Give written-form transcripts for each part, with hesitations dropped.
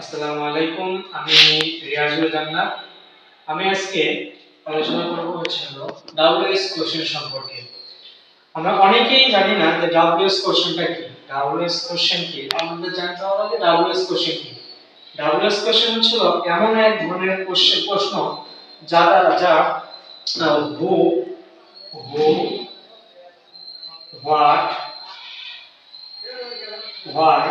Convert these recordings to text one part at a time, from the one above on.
আসসালামু আলাইকুম, আমি রিয়াজুল জান্নাত। আমি আজকে আলোচনা করব ডাব্লিউএস কোশ্চেন সম্পর্কে। আমরা অনেকেই জানি না যে ডাব্লিউএস কোশ্চেনটা কি। ডাব্লিউএস কোশ্চেন কি আমাদের জানতে হবে যে ডাব্লিউএস কোশ্চেন কি। ডাব্লিউএস কোশ্চেন হচ্ছে এমন এক ধরনের প্রশ্ন যা who who what why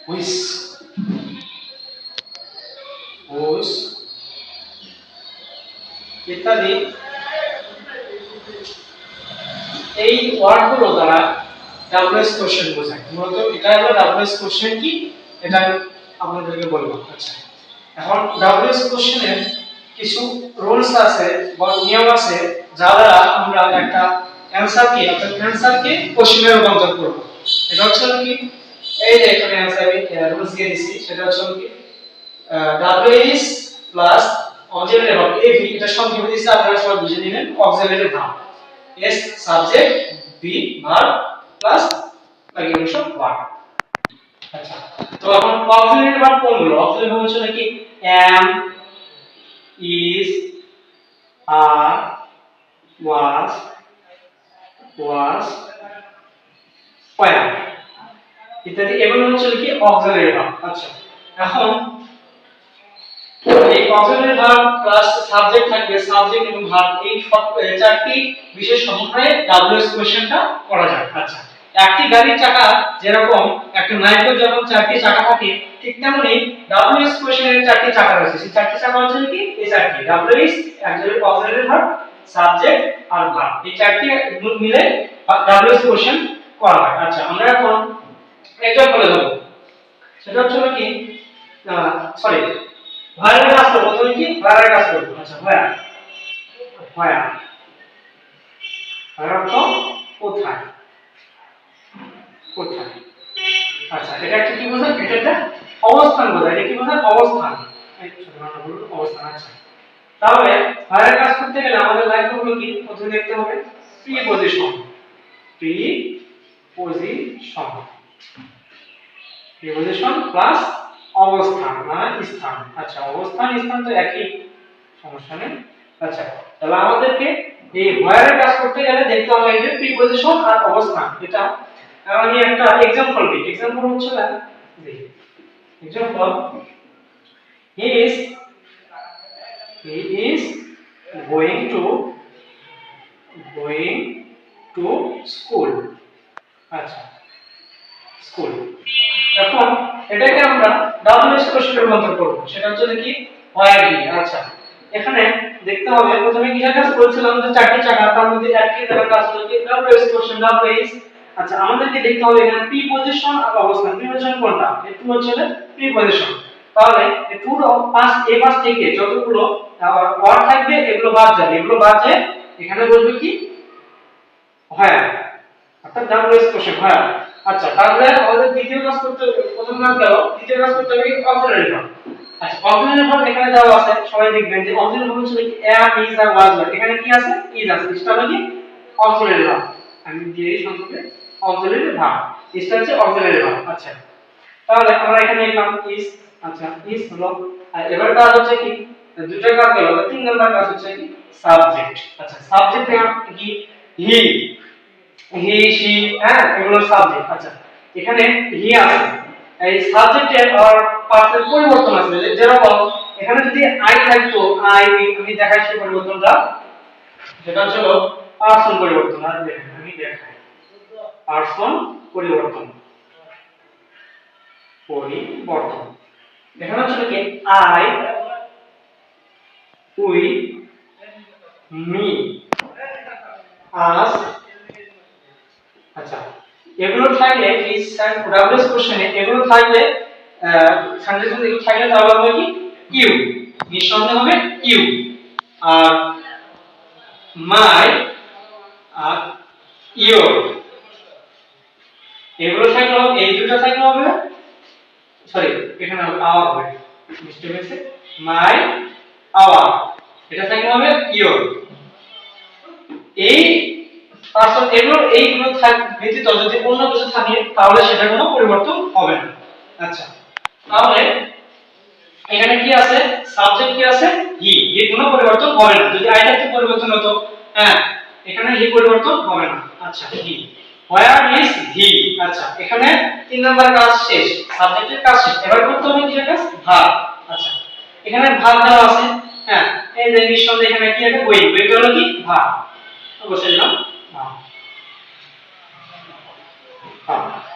which whose ইত্যাদি এই ওয়ার্ডগুলো দ্বারা ডাব্লিউএস কোশ্চেন বোঝায়। মূলত এটা হলো ডাব্লিউএস কোশ্চেন কি, এটা আমি আপনাদেরকে বলবো। আচ্ছা, এখন ডাব্লিউএস কোশ্চেনের কিছু রুলস আছে বা নিয়ম আছে যা দ্বারা আমরা একটা অ্যানসারকে কোশ্চেনে রূপান্তর করব। এটা হচ্ছে কি, এই যে এখানে অ্যানসার আমি রুলস দিয়ে দিয়েছি, সেটা হচ্ছে কি WS plus auxiliary verb AV, এটা সংক্ষেপে দিয়েছি, আপনারা সবাই বুঝে নেবেন। Auxiliary verb S subject B verb plus conjunction word. আচ্ছা, তো এখন অক্সিলারি ভার্ব কোনগুলো? অক্সিলারি ভার্ব হচ্ছে নাকি am, is, are, was, were ইত্যাদি, এগুলো হচ্ছে কি অক্সিলারি ভার্ব। আচ্ছা, এখন এই অক্সিলারি ভার্ব প্লাস সাবজেক্ট থাকবে, সাবজেক্ট এবং ভার্ব, এই সব চারটি বিশেষ সমন্বয়ে ডাব্লিউএস কোশ্চেনটা করা যায়। আচ্ছা, একটি গাড়ির চাকা যেরকম একটা নাইকের যখন চারটি চাকা থাকে, ঠিক তেমনি ডাব্লিউএস কোশ্চেনের চারটি চাকা রয়েছে। সেই চারটি চাকা হচ্ছে কি এই চারটি ডাব্লিউএস, একজনের অক্সিলারি ভার্ব, সাবজেক্ট আর ভার্ব, এই চারটি মিলে ডাব্লিউএস কোশ্চেন করা হয়। আচ্ছা, আমরা এখন এক্সাম্পলে যাব। সেটা হচ্ছে কি সরি ভায়ারের কাজ করব। তুমি কি ভায়ারের কাজ করব? আচ্ছা, ভায়া ভায়া ভায়ার অর্থ কোথায়, কোথায়। আচ্ছা, এটা একটা কি বোঝায়? এটা একটা অবস্থান বোঝায়। এটা কি বোঝায়? অবস্থান। এই ছোট নাম বলুন অবস্থান। আচ্ছা, তাহলে ভায়ারের কাজ করতে গেলে আমাদের লাগবে হলো কি, প্রথমে দেখতে হবে প্রিপজিশন। প্রিপজিশন প্রিপজিশন প্লাস অবস্থান মানে স্থান। আচ্ছা, অবস্থান স্থান তো একই, সমস্যা নেই। আচ্ছা, তাহলে আমাদেরকে এই হোয়ারের কাজ করতে গেলে দেখতে হবে এই যে প্রিপজিশন আর অবস্থান। এটা আমি একটা एग्जांपल দিই। एग्जांपल হচ্ছে না দেখি example he is going to school। আচ্ছা, স্কুল। এখন এটাকে আমরা ডাব্লিউএস কোশ্চেনে রূপান্তর করব। সেটা হচ্ছে কি হোয়ার দিয়ে। আচ্ছা, এখানে দেখতে হবে প্রথমে কিসের কাজ করেছিলাম যে চারটি চাকা, তার মধ্যে একটি চাকার কাজ হলো কি ডাব্লিউএস কোশ্চেন ডাব্লিউএস। আচ্ছা, আমাদেরকে দেখতে হবে এখানে প্রিপজিশন আর অবস্থান। প্রিপজিশন কোনটা? একটু হচ্ছে প্রিপজিশন। তাহলে এই টু পাস এ পাস থেকে যতগুলো ওয়ার্ড থাকবে এগুলো বাদ যাবে, এগুলো বাদ যায় এখানে বসবে কি হোয়ার, অর্থাৎ ডাব্লিউএস কোশ্চেন হোয়ার। আচ্ছা, তাহলে আমাদের দ্বিতীয় কাজ করতে, প্রথম কাজ গেল, দ্বিতীয় কাজ করতে হবে অক্সিলারি ভার্ব। আচ্ছা, অক্সিলারি ভার্ব এখানে দেওয়া আছে, সবাই দেখবেন যে অক্সিলারি ভার্ব হচ্ছে কি am, is আর was ভার্ব। এখানে কি আছে? is আছে। এটা হলো কি অক্সিলারি ভার্ব। আমি দিয়ে সংক্ষেপে অক্সিলারি ভার্ব, এটা হচ্ছে অক্সিলারি ভার্ব। আচ্ছা, তাহলে আমরা এখানে লিখলাম is। আচ্ছা, is হলো, আর এবার কাজ হচ্ছে কি দুটো কাজ গেল, তিন নাম্বার কাজ হচ্ছে কি সাবজেক্ট। আচ্ছা, সাবজেক্ট কি হি, শি, হ্যাঁ, এগুলো সাবজেক্ট। আচ্ছা, এখানে হি আছে, এই সাবজেক্টের আর পার্সের পরিবর্তন আছে। যেরকম এখানে যদি আই থাকতো, আই আমি দেখাই সেই পরিবর্তনটা, সেটা হচ্ছে পার্সন পরিবর্তন। আর দেখেন আমি দেখাই পার্সন পরিবর্তন এখানে হচ্ছে কি আই, উই, মি, আস। আচ্ছা, এগুলো থাকলে এই ডাব্লিউএস কোশ্চেনে এগুলো থাকলে সেন্টেন্স এগুলো থাকলে তাহলে হবে কি ইউ, নিঃসন্দেহে হবে you. R my R your, এগুলো থাকলে এই দুটো থাকলে হবে সরি এখানে হবে আওয়ার, হবে মিস্টেক হয়েছে, মাই আওয়ার, এটা থাকলে হবে ইওর। এই পার্সন এইগুলো ব্যতীত যদি অন্য কিছু থাকে তাহলে সেটা কোনো পরিবর্তন হবে না। আচ্ছা, তাহলে এখানে কি আছে, সাবজেক্ট কি আছে, হি, এর কোনো পরিবর্তন হবে না। যদি আই থাকতে পরিবর্তন হতো, হ্যাঁ এখানে হি পরিবর্তন হবে না। আচ্ছা, হি, হোয়ার ইজ হি। আচ্ছা, এখানে 3 নাম্বার কাজ শেষ, সাবজেক্টের কাজ শেষ। এবার করতে হবে কি কাজ, ভার্ব। আচ্ছা, এখানে ভার্ব দেওয়া আছে, হ্যাঁ এই যে নিঃসন্দেহে এখানে কি আছে, গোয়িং, গোয়িং হলো কি ভার্ব, বসে দিলাম ভার্ব।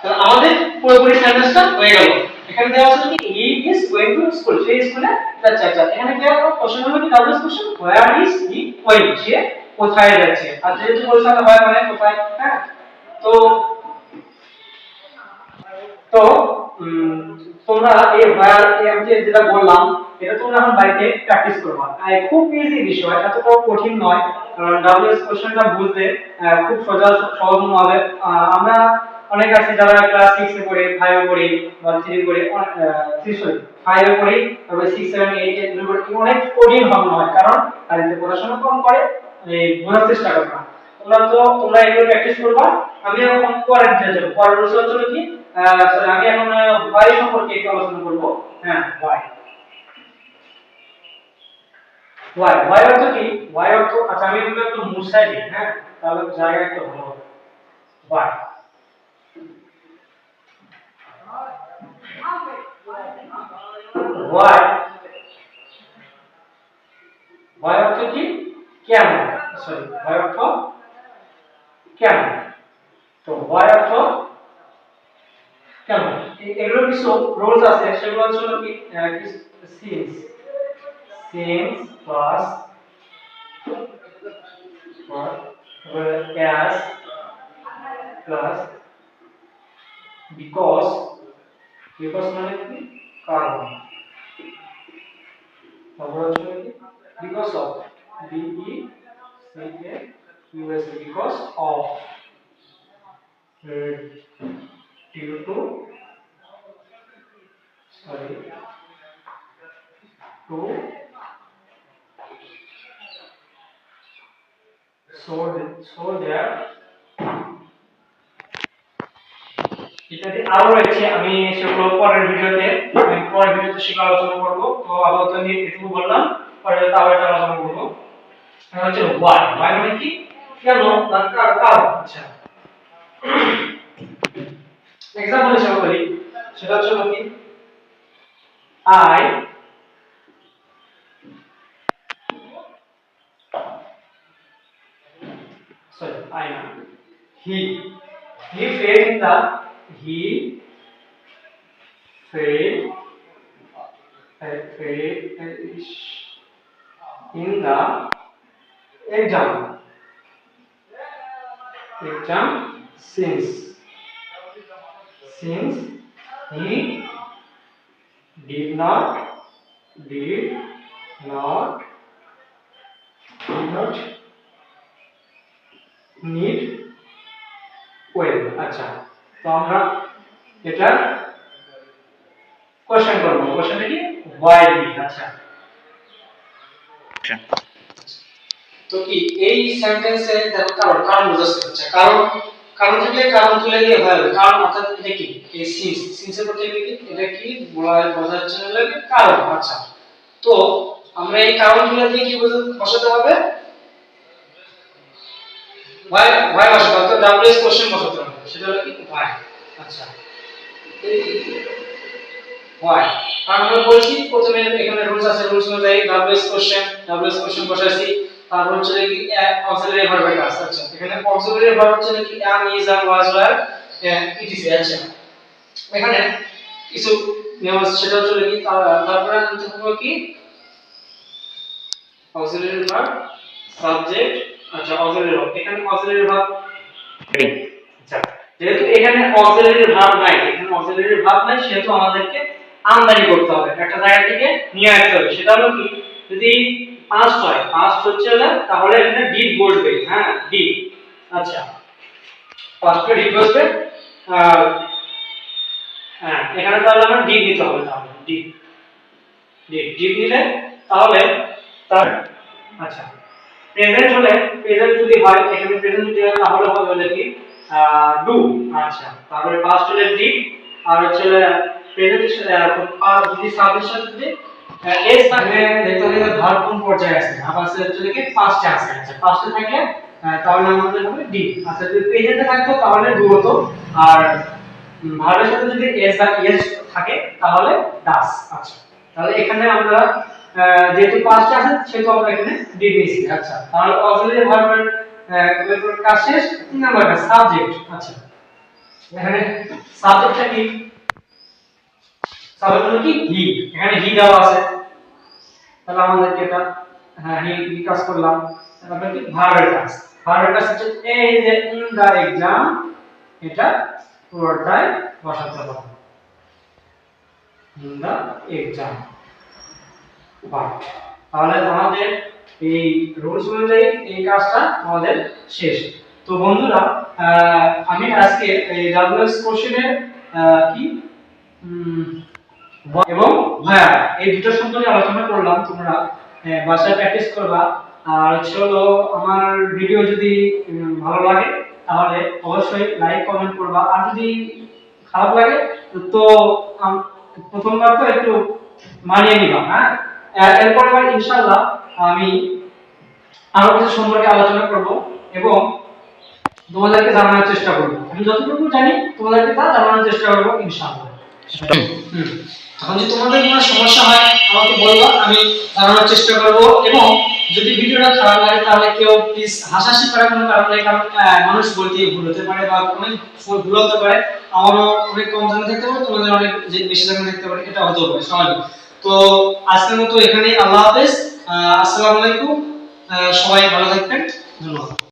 তাহলে আমাদের পুরোপুরি সেন্টেন্সটা হয়ে গেল। এখানে দেওয়া আছে কি he is going to school, সে স্কুলে যাচ্ছে। আচ্ছা, এখানে কি আছে, কোশ্চেন হলো কি double question, where is he going, সে কোথায় যাচ্ছে। আর যেহেতু বলছিলাম হয় মানে কোথায়, হ্যাঁ তো তো তোমরা এই হোয়ার আমি যেটা বললাম এটা তোমরা এখন বাড়িতে প্র্যাকটিস করবা। খুব ইজি বিষয়, এতটাও কঠিন নয়, কারণ ডাব্লিউএস কোশ্চেনটা বুঝতে খুব সহজ হবে। আমরা অনেক আছে যারা ক্লাস 6 এ পড়ে, 5 এ পড়ে বা 3 এ পড়ে, 3 সরি 5 এ পড়ে, তারপরে 6 7 8 এ পড়ে, অনেক কঠিন হবে না, কারণ বাড়িতে পড়াশোনা কম করে এই বোঝার চেষ্টা করবে না। তোমরা এগুলো প্র্যাকটিস করবা। আমি এখন পরের দিকে যাব। পরের বিষয় হলো কি, সরি আমি এখন হোয়াই সম্পর্কে একটু আলোচনা করব। হ্যাঁ, হোয়াই, হোয়াই অর্থ কি, হোয়াই অর্থ, আচ্ছা আমি এগুলো একটু মুছাই দিই, হ্যাঁ তাহলে জায়গা একটু ভালো হবে। হোয়াই, হোয়াই, হোয়াই অর্থ কি, কেন, সরি হোয়াই অর্থ কেন। তো হোয়াই অর্থ কেন, এগুলো কিছু রুলস আছে, সেগুলো হলো কি since, since plus as plus because, because মানে কি কারণ, তারপর হচ্ছে কি because of, B E C A U S, because of, due to, sorry to, so there ইত্যাদি আরো রয়েছে। আমি সেগুলো পরের ভিডিওতে সেগুলো আলোচনা করবো। তো আপাতত আমি এটুকু বললাম, পরে আবার একটা আলোচনা করবো। এটা হচ্ছে হোয়াই, হোয়াই মানে কি কেন বা কারণ। আচ্ছা, এক্সাম্পল হিসেবে বলি, সেটা হচ্ছে কি আই, সরি আই না, হি, হি failed in the, he failed, failed in the exam, exam since he did not did not did not need well। আচ্ছা, তো আমরা এটা কোশ্চেন করব। কোশ্চেনটা কি, why be। আচ্ছা, তো কি এই সেন্টেন্সে দেখো কারণ, কারণ বোঝাচ্ছে। আচ্ছা, কারণ, কারণ থেকে কারণ তুলে দিয়ে হয়, কারণ অর্থাৎ এটা কি এই সিন্সের প্রতি কি এটা কি বোঝার জন্য লাগে কারণ। আচ্ছা, তো আমরা এই কারণ তুলে দিয়ে কি বসাতে হবে, why, why বসাতে হবে, ডাব্লিউএস কোশ্চেন বসাতে হবে, সেটা হলো কি why। আচ্ছা, why, কারণ আমরা বলছি প্রথমে এখানে রুলস আছে, রুলস অনুযায়ী ডাব্লিউএস কোশ্চেন বসাইছি। তারপর হচ্ছে কি অক্সিলারি ভার্বের কাজ। আচ্ছা, এখানে অক্সিলারি ভার্ব হচ্ছে কি am, is, are, was, were, etc। আচ্ছা, এখানে কিছু নিয়ম আছে, সেটা হচ্ছে কি তারপরে আনতে হবে কি অক্সিলারি ভার্ব, সাবজেক্ট। আচ্ছা, অক্সিলারি ভার্ব, এখানে অক্সিলারি ভার্ব রেডি। আচ্ছা, যেহেতু এখানে অক্সিলারি ভার্ব নাই, সেহেতু আমাদেরকে আমদানি করতে হবে, একটা জায়গা থেকে নিয়ে আসতে হবে। সেটা হলো কি, যদি পাস্ট হয়, পাস্ট হচ্ছে তাহলে এখানে ডিড বসবে, হ্যাঁ ডিড। আচ্ছা, পাস্টে ডিড বসবে, হ্যাঁ এখানে তাহলে আমরা ডিড নিতে হবে, তাহলে ডিড নিলে তাহলে তার। আচ্ছা, প্রেজেন্ট হলে প্রেজেন্ট যদি হয় এখানে প্রেজেন্ট যদি হয় তাহলে হবে হলো কি ডু। আচ্ছা, তারপরে পাস্ট হলে ডিড, আর হচ্ছে প্রেজেন্ট যদি সাবজেক্ট সাথে যদি এস থাকে দেখতে হবে ভার্ব কোন পর্যায়ে আছে, আবার হচ্ছে কি পাস্টে আছে। আচ্ছা, পাস্টে থাকলে তাহলে আমাদের হবে ডিড। আচ্ছা, যদি প্রেজেন্টে থাকতো তাহলে ডু হতো, আর ভার্বের সাথে যদি এস বা ইএস থাকে তাহলে ডাস। আচ্ছা, তাহলে এখানে আমরা যেহেতু পাঁচটা আছে সেহেতু আমরা এখানে ডিড নিয়েছি। আচ্ছা, তাহলে অক্সিলারি ভার্বের কাজ শেষ। 3 নাম্বার কাজ সাবজেক্ট। আচ্ছা, এখানে সাবজেক্টটা কি? সাবজেক্ট হলো কি হি, এখানে হি দেওয়া আছে, তাহলে আমাদেরকে এটা হি কাজ করলাম। তারপরে কি ভার্বের কাজ, ভার্বের কাজ হচ্ছে এই যে ইন দা এক্সাম, এটা পুরোটাই বসাতে হবে ইন দা এক্সাম। বাহ, তাহলে আমাদের এই রুলস অনুযায়ী এই কাজটা আমাদের শেষ। তো বন্ধুরা, আমি আজকে এই ডাব্লিউএস কোশ্চেনের কি এবং ভায়া এই দুটো সম্পর্কে আলোচনা করলাম। তোমরা বাসায় প্র্যাকটিস করবা। আর হলো আমার ভিডিও যদি ভালো লাগে তাহলে অবশ্যই লাইক কমেন্ট করবা, আর যদি খারাপ লাগে তো প্রথমবার তো একটু মানিয়ে নিবা। হ্যাঁ, এরপর আবার ইনশাআল্লাহ আমি আরো কিছু সম্পর্কে আলোচনা করব এবং তোমাদেরকে জানানোর চেষ্টা করব। আমি যতটুকু জানি তোমাদেরকে তা জানানোর চেষ্টা করব ইনশাআল্লাহ। এখন যদি তোমাদের কোনো সমস্যা হয় আমাকে বলবা, আমি জানানোর চেষ্টা করব। এবং যদি ভিডিওটা খারাপ লাগে তাহলে কেউ প্লিজ হাসাহাসি করার কোনো কারণ নেই, কারণ মানুষ বলতে ভুল হতে পারে বা অনেক ভুল হতে পারে। আমারও অনেক কম জানা থাকতে পারে, তোমাদের অনেক বেশি জানা থাকতে পারে, এটা হতে পারে স্বাভাবিক। তো আজকের মতো এখানেই, আল্লাহ হাফেজ, আসসালামু আলাইকুম, সবাই ভালো থাকবেন, ধন্যবাদ।